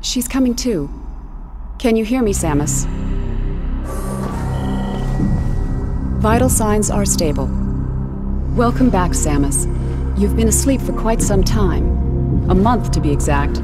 She's coming too. Can you hear me, Samus? Vital signs are stable. Welcome back, Samus. You've been asleep for quite some time. A month, to be exact.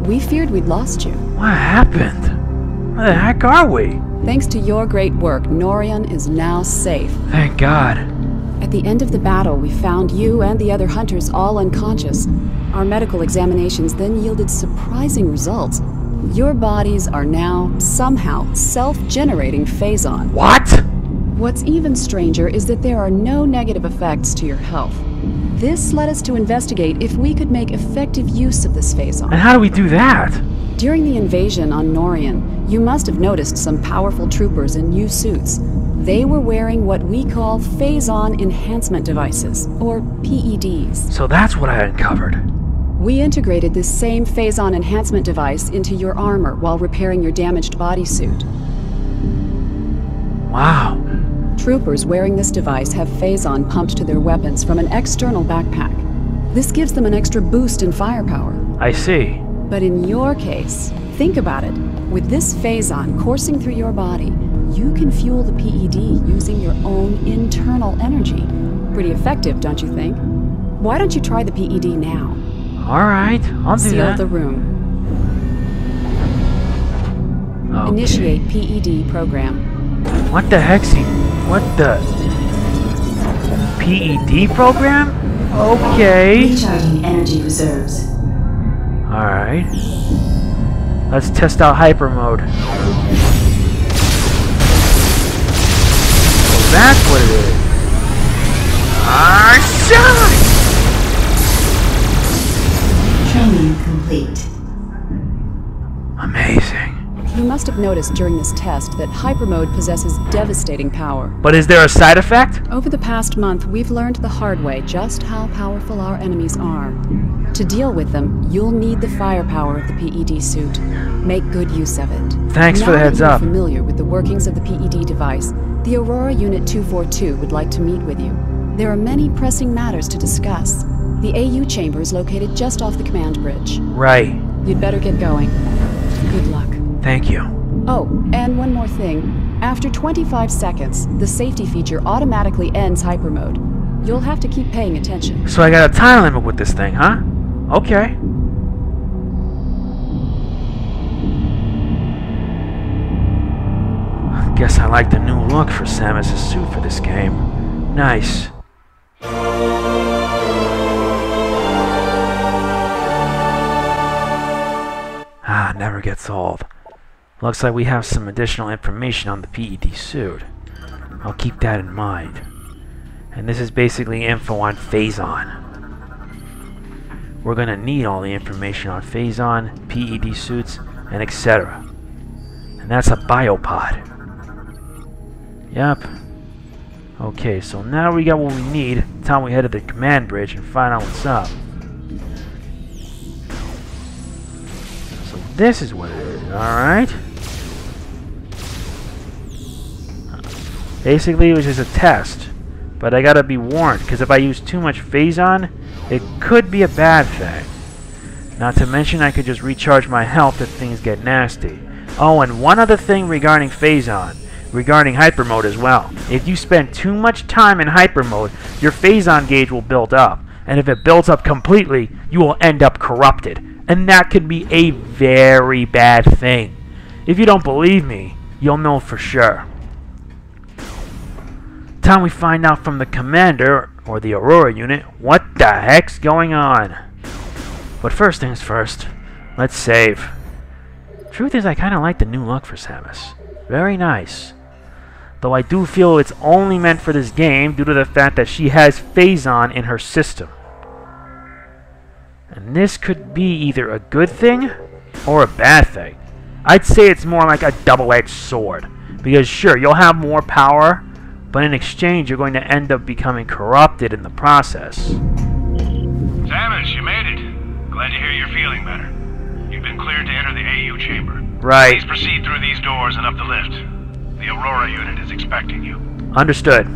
We feared we'd lost you. What happened? Where the heck are we? Thanks to your great work, Norian is now safe. Thank God. At the end of the battle, we found you and the other hunters all unconscious. Our medical examinations then yielded surprising results. Your bodies are now, somehow, self-generating Phazon. What? What's even stranger is that there are no negative effects to your health. This led us to investigate if we could make effective use of this Phazon. And how do we do that? During the invasion on Norian, you must have noticed some powerful troopers in new suits. They were wearing what we call Phazon enhancement devices, or PEDs. So that's what I uncovered. We integrated this same Phazon enhancement device into your armor while repairing your damaged bodysuit. Wow. Troopers wearing this device have Phazon pumped to their weapons from an external backpack. This gives them an extra boost in firepower. I see. But in your case, think about it. With this Phazon coursing through your body, you can fuel the PED using your own internal energy. Pretty effective, don't you think? Why don't you try the PED now? Alright, I'll do that. Seal the room. Okay. Initiate PED program. What the heck's he? What the? PED program? Okay. Recharging energy reserves. Alright. Let's test out hyper mode. So that's what it is. Shine! Training complete. Amazing. You must have noticed during this test that hyper mode possesses devastating power. But is there a side effect? Over the past month, we've learned the hard way just how powerful our enemies are. To deal with them, you'll need the firepower of the PED suit. Make good use of it. Thanks for the heads Now that up. you're familiar with the workings of the PED device, the Aurora Unit 242 would like to meet with you. There are many pressing matters to discuss. The AU chamber is located just off the command bridge. Right. You'd better get going. Good luck. Thank you. Oh, and one more thing. After 25 seconds, the safety feature automatically ends hyper mode. You'll have to keep paying attention. So I got a time limit with this thing, huh? Okay. Guess I like the new look for Samus' suit for this game. Nice. Never gets old. Looks like we have some additional information on the PED suit. I'll keep that in mind. And this is basically info on Phazon. We're gonna need all the information on Phazon, PED suits, and etc. And that's a biopod. Yep. Okay, so now we got what we need. Time we head to the command bridge and find out what's up. So this is what it is, alright? Basically, it was just a test. But I gotta be warned, because if I use too much Phazon, it could be a bad thing. Not to mention I could just recharge my health if things get nasty. Oh, and one other thing regarding Phazon. Regarding hyper mode as well. If you spend too much time in hyper mode, your Phazon gauge will build up. And if it builds up completely, you will end up corrupted. And that could be a very bad thing. If you don't believe me, you'll know for sure. Time we find out from the commander, or the Aurora unit, what the heck's going on. But first things first, let's save. Truth is, I kinda like the new look for Samus. Very nice. Though I do feel it's only meant for this game due to the fact that she has Phazon in her system. And this could be either a good thing or a bad thing. I'd say it's more like a double-edged sword. Because sure, you'll have more power, but in exchange you're going to end up becoming corrupted in the process. Samus, you made it. Glad to hear you're feeling better. You've been cleared to enter the AU chamber. Right. Please proceed through these doors and up the lift. The Aurora unit is expecting you. Understood.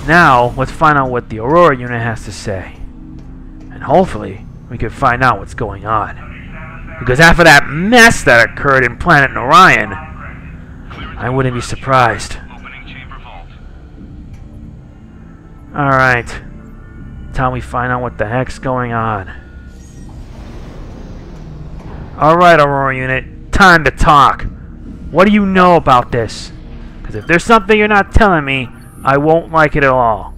Now, let's find out what the Aurora unit has to say. And hopefully, we can find out what's going on. Because after that mess that occurred in Planet Orion, I wouldn't be surprised. Alright. Time we find out what the heck's going on. Alright, Aurora Unit. Time to talk. What do you know about this? Because if there's something you're not telling me, I won't like it at all.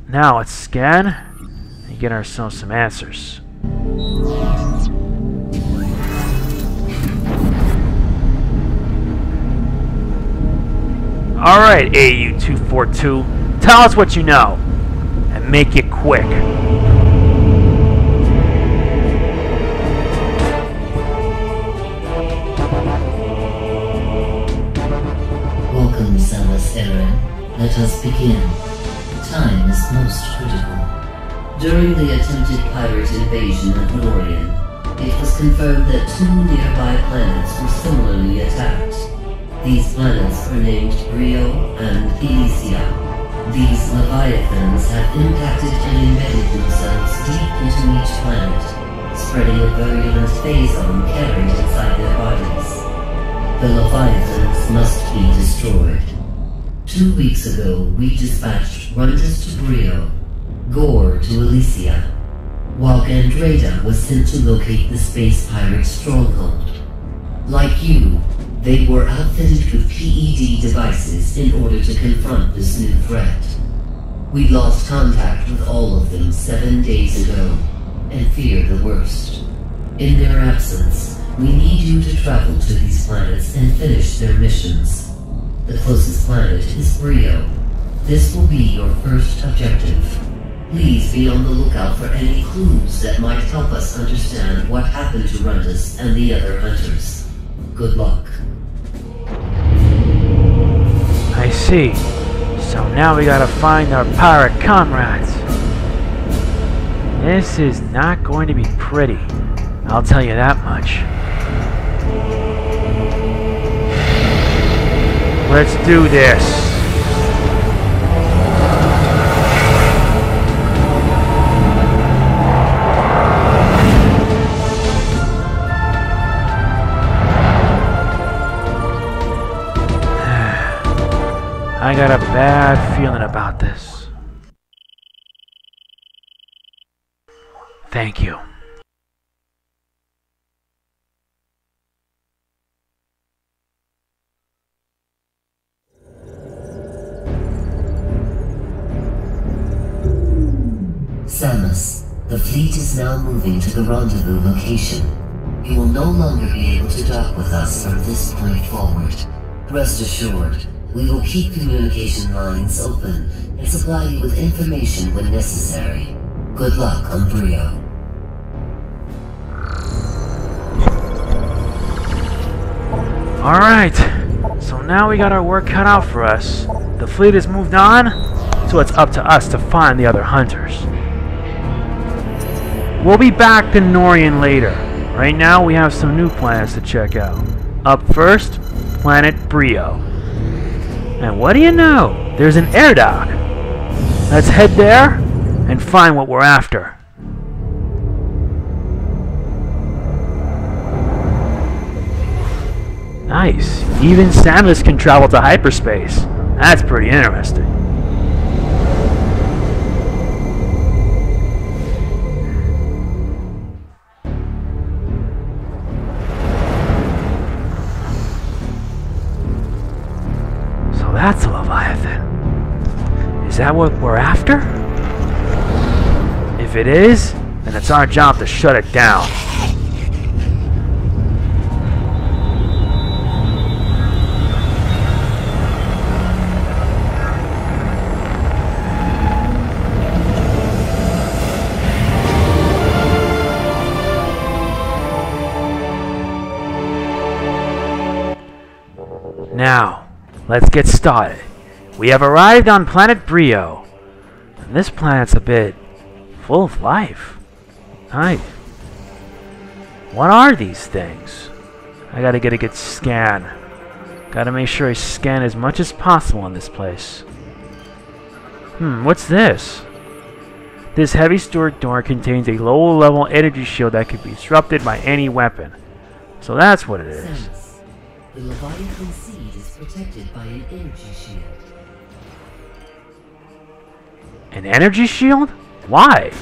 Now let's scan and get ourselves some answers. Alright, AU-242, tell us what you know, and make it quick. Welcome, Samus Aran. Let us begin. Time is most critical. During the attempted pirate invasion of Norian, it was confirmed that 2 nearby planets were similarly attacked. These planets are named Brryo and Elysia. These leviathans have impacted and embedded themselves deep into each planet, spreading a virulent Phazon carried inside their bodies. The leviathans must be destroyed. 2 weeks ago, we dispatched Runtus to Brryo, Gore to Elysia, while Gandreda was sent to locate the space pirate stronghold. Like you, they were outfitted with PED devices in order to confront this new threat. We lost contact with all of them 7 days ago, and fear the worst. In their absence, we need you to travel to these planets and finish their missions. The closest planet is Brryo. This will be your first objective. Please be on the lookout for any clues that might help us understand what happened to Runtus and the other hunters. Good luck. I see. So now we gotta find our pirate comrades. This is not going to be pretty. I'll tell you that much. Let's do this. I got a bad feeling about this. Thank you. Samus, the fleet is now moving to the rendezvous location. You will no longer be able to dock with us from this point forward. Rest assured, we will keep communication lines open and supply you with information when necessary. Good luck on Brryo. Alright, so now we got our work cut out for us. The fleet has moved on, so it's up to us to find the other hunters. We'll be back in Norian later. Right now we have some new planets to check out. Up first, Planet Brryo. And what do you know? There's an air dock. Let's head there and find what we're after. Nice. Even Samus can travel to hyperspace. That's pretty interesting. So that's a Leviathan. Is that what we're after? If it is, then it's our job to shut it down. Now, let's get started. We have arrived on Planet Brryo. And this planet's a bit full of life. Nice. What are these things? I gotta get a good scan. Gotta make sure I scan as much as possible in this place. What's this? This heavy storage door contains a low-level energy shield that can be disrupted by any weapon. So that's what it is. Samus, the Leviathan seed is protected by an energy shield. An energy shield? Why?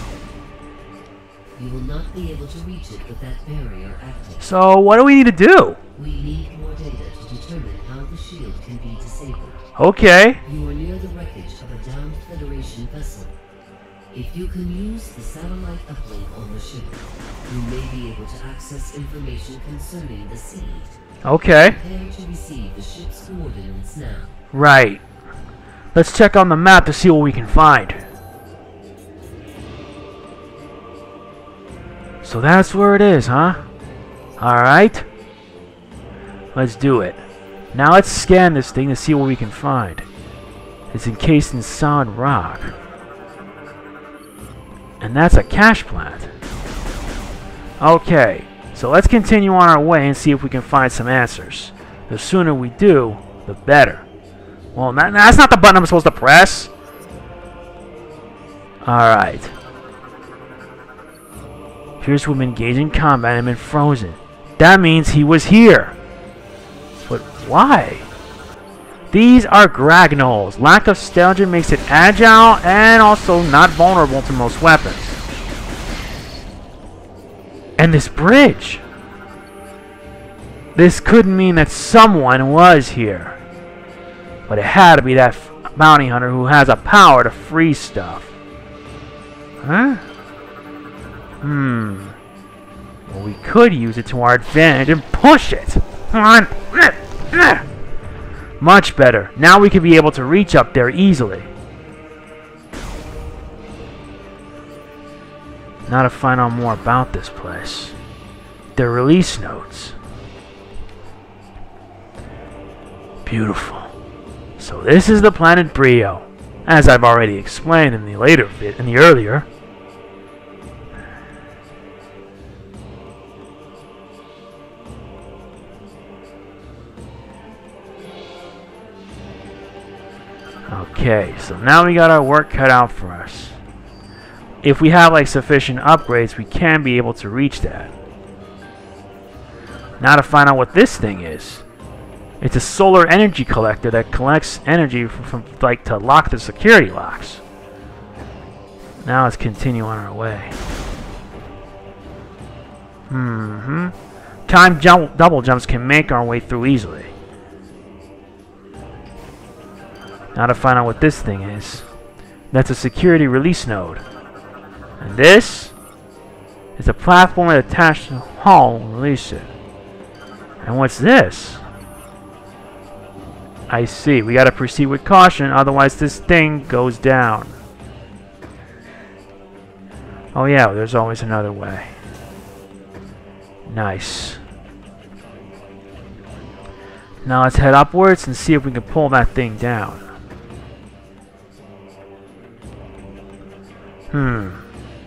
You will not be able to reach it with that barrier active. So what do we need to do? We need more data to determine how the shield can be disabled. Okay. You are near the wreckage of a downed Federation vessel. If you can use the satellite uplink on the ship, you may be able to access information concerning the seed. Okay. Prepare to receive the ship's coordinates now. Right. Let's check on the map to see what we can find. So that's where it is, huh? Alright. Let's do it. Now let's scan this thing to see what we can find. It's encased in solid rock. And that's a cache plant. Okay, so let's continue on our way and see if we can find some answers. The sooner we do, the better. Well, that's not the button I'm supposed to press. Alright. Appears to have been engaged in combat and been frozen. That means he was here. But why? These are Gragnolls. Lack of stallion makes it agile and also not vulnerable to most weapons. And this bridge. This could mean that someone was here. But it had to be that bounty hunter who has a power to freeze stuff. Huh? Well, we could use it to our advantage and push it. Come on. Much better. Now we can be able to reach up there easily. Now to find out more about this place. The release notes. Beautiful. So this is the Planet Brryo, as I've already explained in the earlier. Okay, so now we got our work cut out for us. If we have like sufficient upgrades, we can be able to reach that. Now to find out what this thing is. It's a solar energy collector that collects energy from like to lock the security locks. Now let's continue on our way. Time double jumps can make our way through easily. Now to find out what this thing is. That's a security release node. And this is a platform attached to the hull and release it. And what's this? I see. We gotta proceed with caution, otherwise this thing goes down. Oh yeah, there's always another way. Nice. Now let's head upwards and see if we can pull that thing down.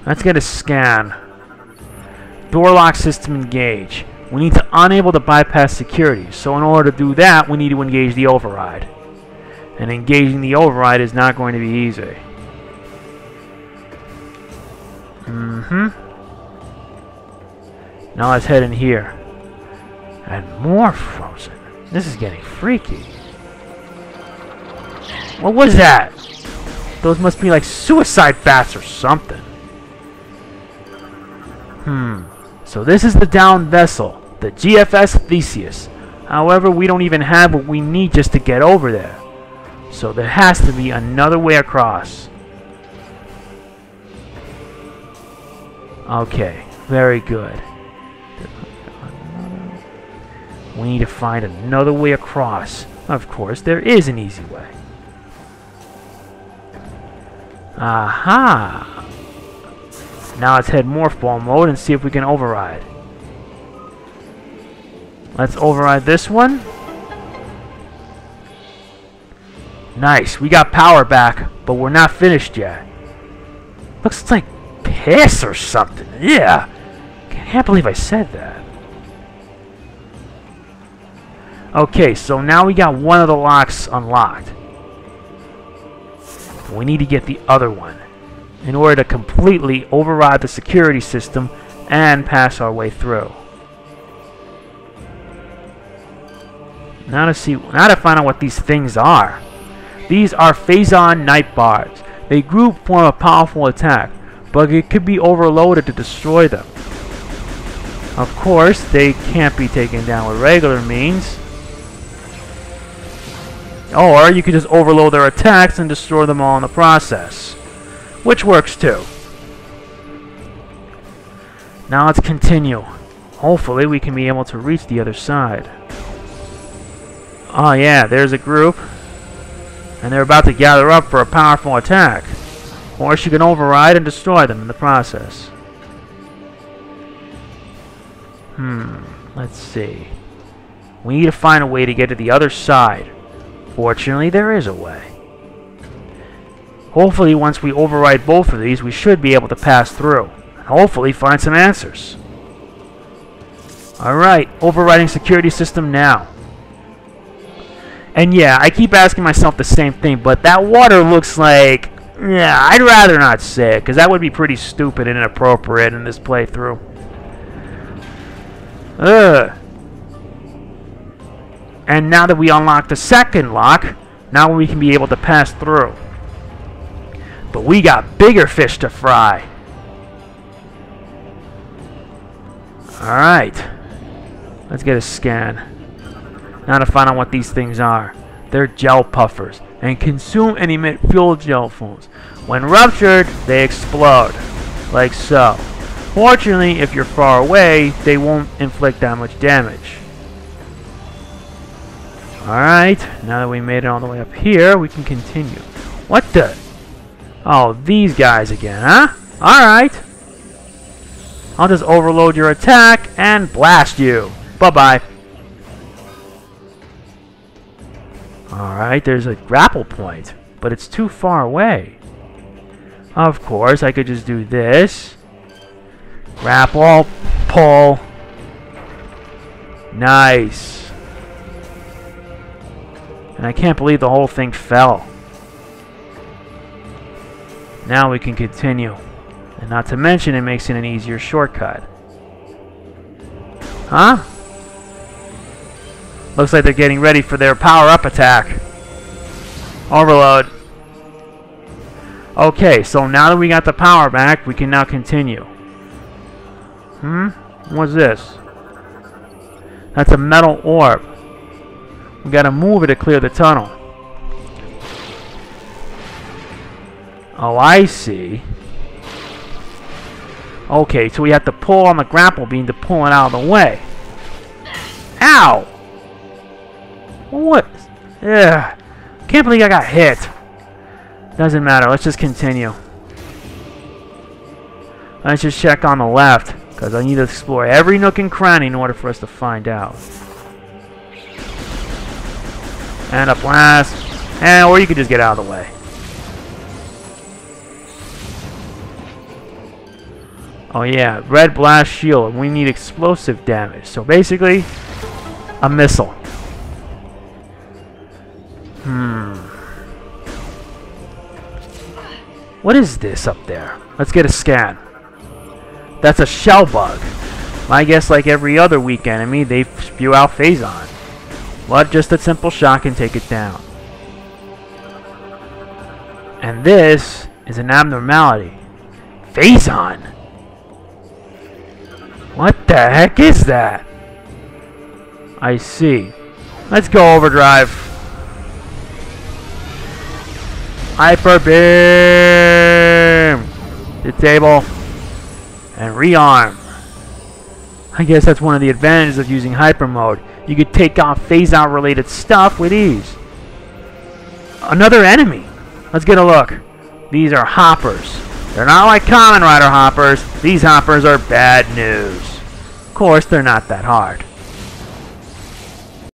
Let's get a scan. Door lock system engage. We need to unable to bypass security. So in order to do that, we need to engage the override. And engaging the override is not going to be easy. Now let's head in here. And more frozen. This is getting freaky. What was that? Those must be like suicide bats or something. So this is the downed vessel, the GFS Theseus. However, we don't even have what we need just to get over there. So there has to be another way across. Okay, very good. We need to find another way across. Of course, there is an easy way. Aha! Now let's head morph ball mode and see if we can override. Let's override this one. Nice, we got power back, but we're not finished yet. Looks like piss or something. Yeah, can't believe I said that. Okay, so now we got one of the locks unlocked. We need to get the other one. in order to completely override the security system and pass our way through. Now to find out what these things are. These are Phazon night bars. They group form a powerful attack, but it could be overloaded to destroy them. Of course, they can't be taken down with regular means. Or you could just overload their attacks and destroy them all in the process, which works too. Now let's continue. Hopefully we can be able to reach the other side. Oh yeah, there's a group. And they're about to gather up for a powerful attack. Or she can override and destroy them in the process. Let's see. We need to find a way to get to the other side. Fortunately, there is a way. Hopefully, once we override both of these, we should be able to pass through. And hopefully find some answers. Alright, overriding security system now. And yeah, I keep asking myself the same thing, but that water looks like... Yeah, I'd rather not say it, because that would be pretty stupid and inappropriate in this playthrough. Ugh. And now that we unlock the second lock, now we can be able to pass through. But we got bigger fish to fry. Alright. Let's get a scan. Now to find out what these things are. They're gel puffers and consume and emit fuel gel fumes. When ruptured, they explode. Like so. Fortunately, if you're far away, they won't inflict that much damage. Alright, now that we made it all the way up here, we can continue. What the? Oh, these guys again, huh? Alright. I'll just overload your attack and blast you. Bye-bye. Alright, there's a grapple point, but it's too far away. Of course, I could just do this. Grapple, pull. Nice. And I can't believe the whole thing fell. Now we can continue. And not to mention, it makes it an easier shortcut. Huh? Looks like they're getting ready for their power-up attack. Overload. Okay, so now that we got the power back, we can now continue. What's this? That's a metal orb. We gotta move it to clear the tunnel. Oh, I see. Okay, so we have to pull on the grapple beam to pull it out of the way. Ow! What? Ugh. Can't believe I got hit. Doesn't matter. Let's just continue. Let's just check on the left, because I need to explore every nook and cranny in order for us to find out. And a blast. And, or you could just get out of the way. Oh yeah, red blast shield. We need explosive damage. So basically, a missile. What is this up there? Let's get a scan. That's a shell bug. I guess like every other weak enemy, they spew out Phazon. But just a simple shot can take it down. And this is an abnormality. Phazon? What the heck is that? I see. Let's go overdrive. Hyper beam. Disable. And rearm. I guess that's one of the advantages of using hyper mode. You could take off Phazon related stuff with ease. Another enemy. Let's get a look. These are hoppers. They're not like Kamen Rider hoppers. These hoppers are bad news. Of course, they're not that hard.